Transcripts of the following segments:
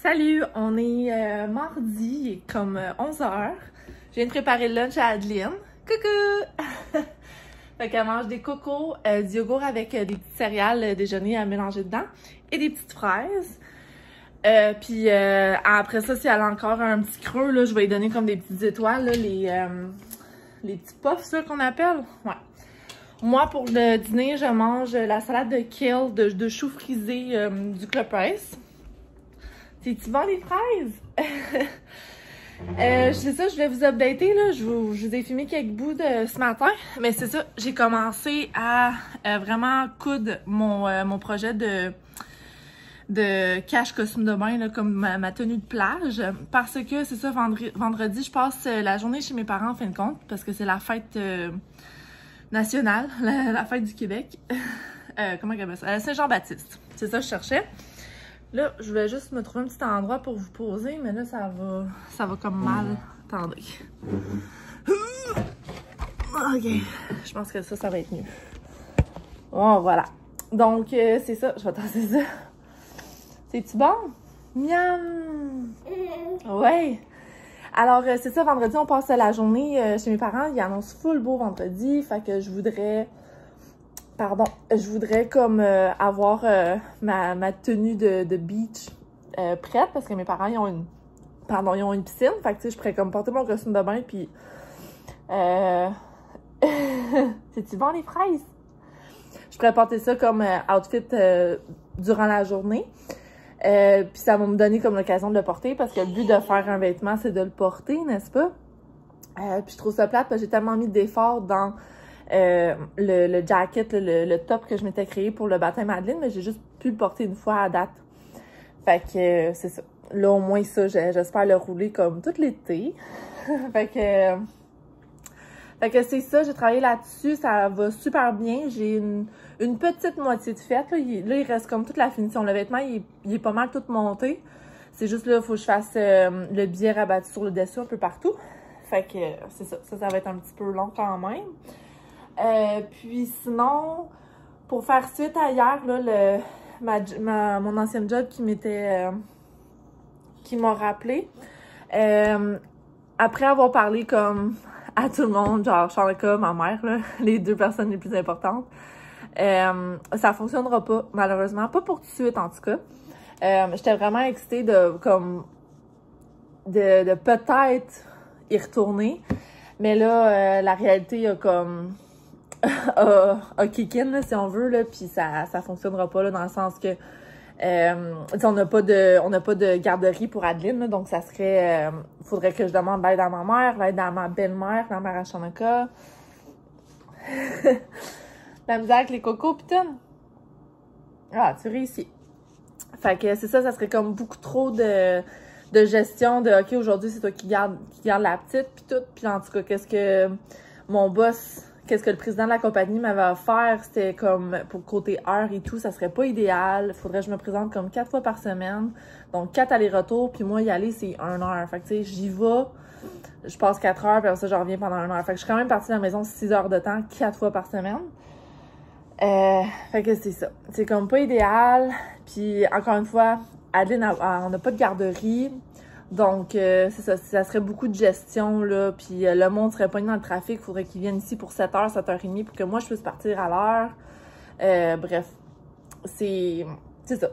Salut, on est mardi, il est comme 11h. Je viens de préparer le lunch à Adeline. Coucou! Fait qu'elle mange des cocos, du yogourt avec des petits céréales déjeuner à mélanger dedans et des petites fraises. Puis après ça, si elle a encore un petit creux, là, je vais lui donner comme des petites étoiles, là, les petits puffs, ça qu'on appelle. Ouais. Moi, pour le dîner, je mange la salade de kale, de choux frisés du Club Price. Tu vends des fraises? C'est ça, je vais vous updater, là. Je vous ai filmé quelques bouts de ce matin. Mais c'est ça, j'ai commencé à vraiment coudre mon projet de cache costume de bain, là, comme ma tenue de plage. Parce que, c'est ça, vendredi, je passe la journée chez mes parents, en fin de compte, parce que c'est la fête nationale, la fête du Québec. Comment on appelle ça? Saint-Jean-Baptiste. C'est ça que je cherchais. Là, je voulais juste me trouver un petit endroit pour vous poser, mais là, ça va comme mal. Attendez. OK. Je pense que ça va être mieux. Bon, voilà. Donc, c'est ça. Je vais tasser ça. C'est-tu bon? Miam! Ouais. Alors, c'est ça, vendredi, on passe la journée chez mes parents. Ils annoncent full beau vendredi. Fait que je voudrais comme avoir ma tenue de beach prête parce que mes parents, ils ont une piscine. Fait que, tu sais, je pourrais comme porter mon costume de bain, puis c'est-tu bon, les fraises? Je pourrais porter ça comme outfit durant la journée. Puis ça va me donner comme l'occasion de le porter parce que le but de faire un vêtement, c'est de le porter, n'est-ce pas? Puis je trouve ça plate parce que j'ai tellement mis d'efforts dans le jacket, le top que je m'étais créé pour le baptême à Adeline, mais j'ai juste pu le porter une fois à date. Fait que c'est ça. Là, au moins ça, j'espère le rouler comme tout l'été. Fait que c'est ça, j'ai travaillé là-dessus, ça va super bien. J'ai une petite moitié de faite. Là, il reste comme toute la finition. Le vêtement, il est pas mal tout monté. C'est juste là, il faut que je fasse le biais rabattu sur le dessus un peu partout. Fait que c'est ça. Ça va être un petit peu long quand même. Puis sinon, pour faire suite à hier, là, mon ancienne job qui m'a rappelé, après avoir parlé comme à tout le monde, genre Charlotte, ma mère, là, les deux personnes les plus importantes, ça fonctionnera pas, malheureusement. Pas pour tout de suite, en tout cas. J'étais vraiment excitée de peut-être y retourner. Mais là, la réalité a comme a kick in, là, si on veut, là, puis ça fonctionnera pas, là, dans le sens que on n'a pas de garderie pour Adeline, là, donc ça serait faudrait que je demande l'aide à ma mère, l'aide à ma belle-mère, la mère à Chanaka. La misère avec les cocos, putain. Ah, tu réussis. Fait que c'est ça, ça serait comme beaucoup trop de gestion de OK, aujourd'hui c'est toi qui garde la petite, puis tout. Puis en tout cas, qu'est-ce que le président de la compagnie m'avait offert, c'était comme pour côté heure et tout, ça serait pas idéal. Faudrait que je me présente comme 4 fois par semaine. Donc 4 allers-retours, puis moi y aller c'est 1 heure. Fait que tu sais, j'y vais, je passe 4 heures, puis après ça je reviens pendant 1 heure. Fait que je suis quand même partie de la maison 6 heures de temps, 4 fois par semaine. Fait que c'est ça. C'est comme pas idéal. Puis encore une fois, Adeline, on n'a pas de garderie. Donc, c'est ça, ça serait beaucoup de gestion, là, puis le monde serait pas dans le trafic, il faudrait qu'ils viennent ici pour 7h, 7h30 pour que moi, je puisse partir à l'heure. Bref, c'est ça.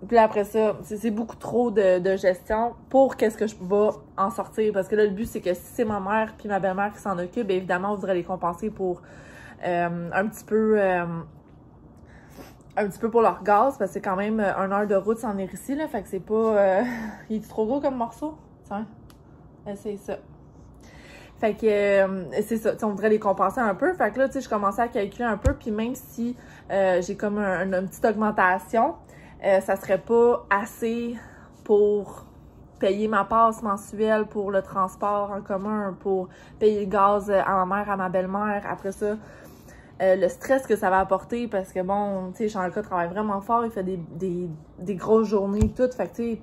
Puis après ça, c'est beaucoup trop de gestion pour qu'est-ce que je vais en sortir. Parce que là, le but, c'est que si c'est ma mère puis ma belle-mère qui s'en occupe, bien évidemment, on voudrait les compenser pour un petit peu pour leur gaz, parce que c'est quand même 1 heure de route s'en est ici, là, fait que c'est pas... Il est trop gros comme morceau? Tiens, c'est ça. Fait que c'est ça, on voudrait les compenser un peu, fait que là, tu sais, je commençais à calculer un peu, puis même si j'ai comme une petite augmentation, ça serait pas assez pour payer ma passe mensuelle pour le transport en commun, pour payer le gaz à ma mère, à ma belle-mère, après ça... le stress que ça va apporter, parce que bon, tu sais, Jean-Luc travaille vraiment fort, il fait des grosses journées et tout, fait que tu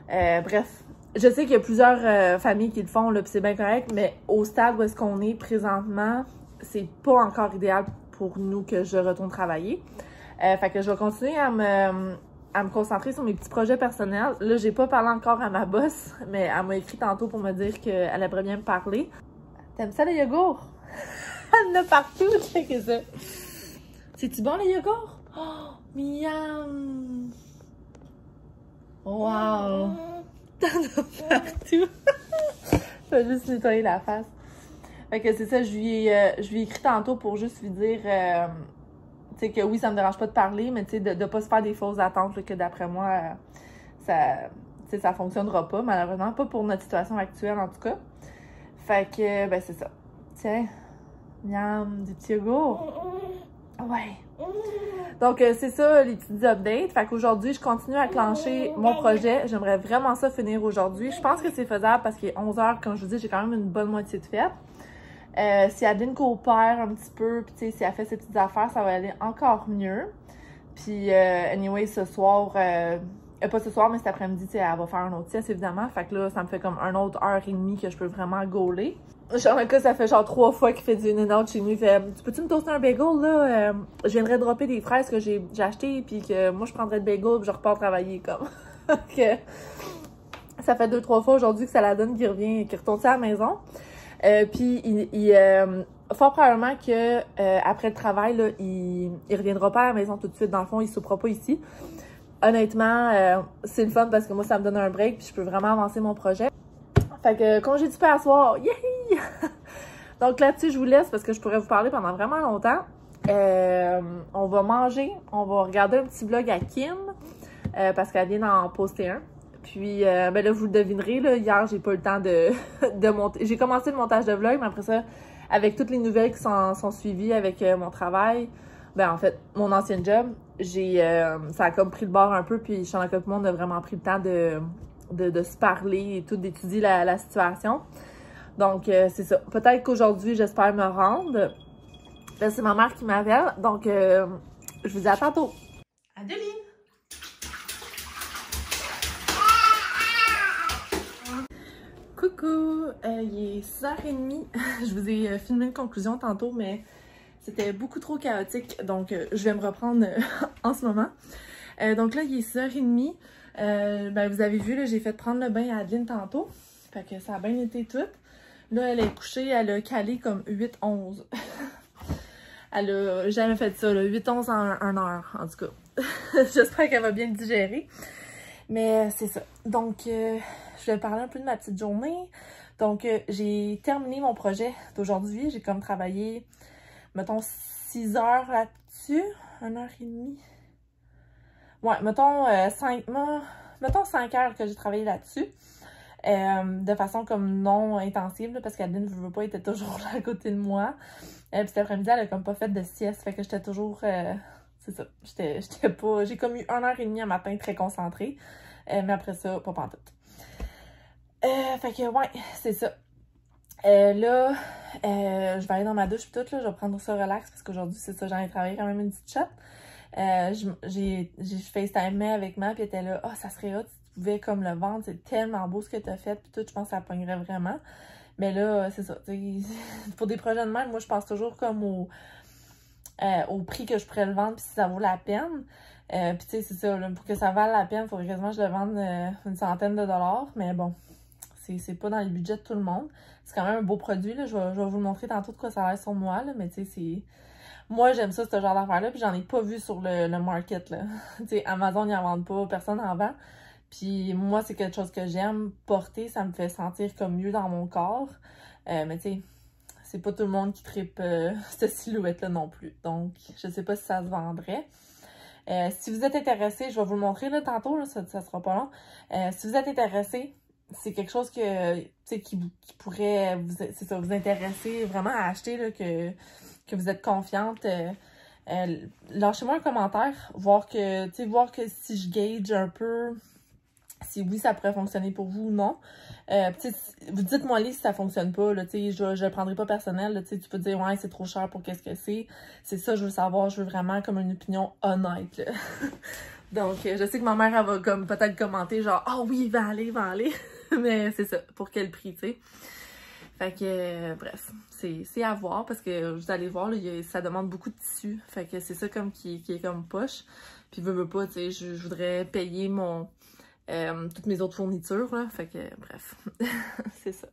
sais, bref, je sais qu'il y a plusieurs familles qui le font, là, pis c'est bien correct, mais au stade où est-ce qu'on est présentement, c'est pas encore idéal pour nous que je retourne travailler. Fait que je vais continuer à me à me concentrer sur mes petits projets personnels. Là, j'ai pas parlé encore à ma boss, mais elle m'a écrit tantôt pour me dire qu'elle aimerait bien me parler. T'aimes ça, le yogourt? Elle en a partout, tu sais ça. C'est-tu bon, le yogourt? Oh, miam! Wow! T'en as partout! Je vais juste nettoyer la face. Fait que c'est ça, je lui ai écrit tantôt pour juste lui dire tu sais, que oui, ça me dérange pas de parler, mais tu sais, de pas se faire des fausses attentes, là, que d'après moi, ça fonctionnera pas, malheureusement, pas pour notre situation actuelle en tout cas. Fait que, ben c'est ça. Tiens, miam, du petit yogourt. Ouais. Donc, c'est ça, les petites updates. Fait qu'aujourd'hui, je continue à clencher mon projet. J'aimerais vraiment ça finir aujourd'hui. Je pense que c'est faisable parce qu'il est 11h, comme je vous dis, j'ai quand même une bonne moitié de fête. Si Adeline coopère un petit peu, puis tu sais, si elle fait ses petites affaires, ça va aller encore mieux. Puis, anyway, ce soir, pas ce soir, mais cet après-midi, tu sais, elle va faire un autre test, évidemment. Fait que là, ça me fait comme une autre heure et demie que je peux vraiment gauler. Genre, le cas, ça fait genre 3 fois qu'il fait du in-and-out chez nous. Il fait « Tu peux-tu me toaster un bagel, là? Je viendrais dropper des fraises que j'ai achetées, puis que moi, je prendrais le bagel, puis je repars travailler, comme. » que ça fait 2-3 fois aujourd'hui que ça la donne qu'il revient, qu'il retourne à la maison. Puis, fort probablement que après le travail, là, il reviendra pas à la maison tout de suite. Dans le fond, il soupera pas ici. Honnêtement, c'est le fun parce que moi, ça me donne un break, puis je peux vraiment avancer mon projet. Fait que congé du père à soir, yay! Donc là-dessus, je vous laisse parce que je pourrais vous parler pendant vraiment longtemps. On va manger, on va regarder un petit vlog à Kim parce qu'elle vient d'en poster un. Puis ben là, vous le devinerez, là, hier, j'ai pas eu le temps de monter. J'ai commencé le montage de vlog, mais après ça, avec toutes les nouvelles qui sont suivies avec mon travail, ben en fait, mon ancien job, ça a comme pris le bord un peu, puis Sean et moi, on a vraiment pris le temps de se parler et tout, d'étudier la situation. Donc, c'est ça. Peut-être qu'aujourd'hui, j'espère me rendre. Là, c'est ma mère qui m'appelle. Donc, je vous dis à tantôt. Adeline! Coucou! Il est 6h30. Je vous ai filmé une conclusion tantôt, mais c'était beaucoup trop chaotique. Donc, je vais me reprendre en ce moment. Donc là, il est 6h30. Ben, vous avez vu, là, j'ai fait prendre le bain à Adeline tantôt. Fait que ça a bien été tout. Là, elle est couchée, elle a calé comme 8-11. Elle a jamais fait ça, là. 8-11 en 1 heure, en tout cas. J'espère qu'elle va bien le digérer. Mais c'est ça. Donc, je vais parler un peu de ma petite journée. Donc, j'ai terminé mon projet d'aujourd'hui. J'ai comme travaillé, mettons, 6 heures là-dessus. 1h30. Ouais, mettons 5 heures que j'ai travaillé là-dessus. De façon comme non intensive, là, parce qu'Adeline, je veux pas, était toujours là à côté de moi. Puis cet après-midi, elle a comme pas fait de sieste, fait que j'étais toujours... c'est ça, j'étais pas... J'ai comme eu 1h30 un matin très concentrée, mais après ça, pas pantoute. Fait que, ouais, c'est ça. Là, je vais aller dans ma douche pis tout, là, je vais prendre ça relax, parce qu'aujourd'hui, c'est ça, j'en ai travaillé quand même une petite shot. J'ai FaceTimé avec ma, puis elle était là, « Ah, ça serait hot, tu pouvais comme le vendre, c'est tellement beau ce que t'as fait, puis tout, je pense que ça pognerait vraiment. » Mais là, c'est ça, pour des projets de même, moi, je pense toujours comme au prix que je pourrais le vendre, puis si ça vaut la peine. Puis tu sais, c'est ça, là, pour que ça vaille la peine, il faudrait quasiment que je le vende une centaine de dollars, mais bon, c'est pas dans les budgets de tout le monde. C'est quand même un beau produit, là, je vais vous le montrer tantôt de quoi ça a l'air sur moi, là, mais tu sais, c'est... Moi, j'aime ça, ce genre d'affaires-là, puis j'en ai pas vu sur le market, là. Tu sais, Amazon, ils en vendent pas, personne en vend. Puis moi, c'est quelque chose que j'aime porter, ça me fait sentir comme mieux dans mon corps. Mais tu sais, c'est pas tout le monde qui trippe cette silhouette-là non plus. Donc, je sais pas si ça se vendrait. Si vous êtes intéressé, je vais vous le montrer là tantôt, là, ça sera pas long. Si vous êtes intéressé, c'est quelque chose que, tu sais, qui pourrait vous intéresser vraiment à acheter, là, que vous êtes confiante. Lâchez-moi un commentaire, voir que si je gauge un peu, si oui, ça pourrait fonctionner pour vous ou non. Vous dites-moi si ça fonctionne pas, là, je le prendrai pas personnel, là, tu peux dire, ouais, c'est trop cher pour qu'est-ce que c'est. C'est ça, je veux savoir, je veux vraiment comme une opinion honnête, là. Donc, je sais que ma mère, elle va comme peut-être commenter, genre, ah oui, va aller. Mais c'est ça, pour quel prix, tu sais. Fait que, bref, c'est à voir, parce que vous allez voir, là, ça demande beaucoup de tissu. Fait que c'est ça comme qui est comme poche. Puis veux pas, tu sais, je voudrais payer mon toutes mes autres fournitures, là. Fait que, bref, c'est ça.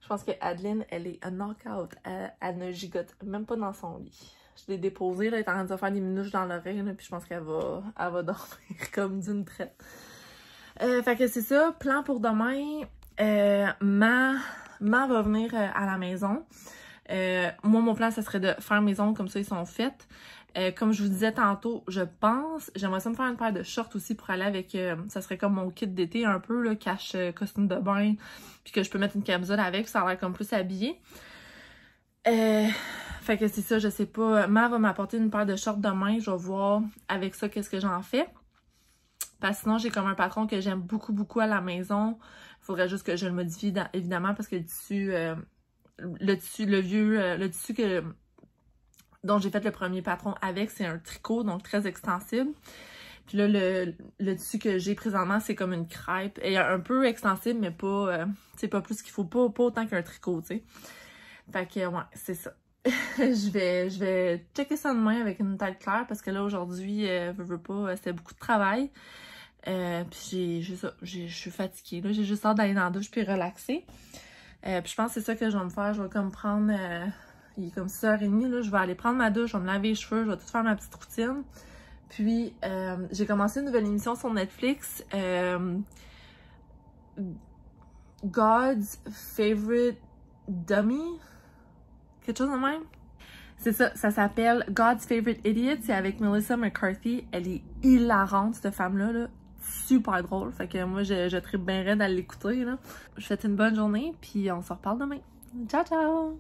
Je pense que Adeline, elle est un knockout. Elle ne gigote même pas dans son lit. Je l'ai déposée, là, elle est en train de se faire des minouches dans l'oreille, là, puis je pense qu'elle va dormir comme d'une traite. Fait que c'est ça, plan pour demain. Ma va venir à la maison. Moi, mon plan, ça serait de faire mes ongles comme ça, ils sont faits. Comme je vous disais tantôt, je pense, j'aimerais ça me faire une paire de shorts aussi pour aller avec, ça serait comme mon kit d'été un peu, là, cache costume de bain, puis que je peux mettre une camisole avec, ça a l'air comme plus habillé. Fait que c'est ça, je sais pas. Ma va m'apporter une paire de shorts demain, je vais voir avec ça qu'est-ce que j'en fais. Parce que sinon, j'ai comme un patron que j'aime beaucoup, beaucoup à la maison. Il faudrait juste que je le modifie, évidemment, parce que le tissu, le tissu dont j'ai fait le premier patron avec, c'est un tricot, donc très extensible. Puis là, le tissu que j'ai présentement, c'est comme une crêpe. Et un peu extensible, mais pas, pas plus qu'il faut, pas autant qu'un tricot, tu sais. Fait que, ouais, c'est ça. je vais checker ça demain avec une tête claire, parce que là, aujourd'hui, veux pas, c'était beaucoup de travail. Puis je suis fatiguée, là. J'ai juste hâte d'aller dans la douche puis relaxer. Puis je pense que c'est ça que je vais me faire. Je vais comme prendre... il est comme 6h30, là. Je vais aller prendre ma douche, je vais me laver les cheveux, je vais tout faire ma petite routine. Puis, j'ai commencé une nouvelle émission sur Netflix. God's Favorite Dummy. Quelque chose de même. C'est ça, ça s'appelle God's Favorite Idiot. C'est avec Melissa McCarthy. Elle est hilarante, cette femme-là, là. Super drôle. Fait que moi, je tripe bien raide à l'écouter, là. Je vous souhaite une bonne journée, puis on se reparle demain. Ciao, ciao!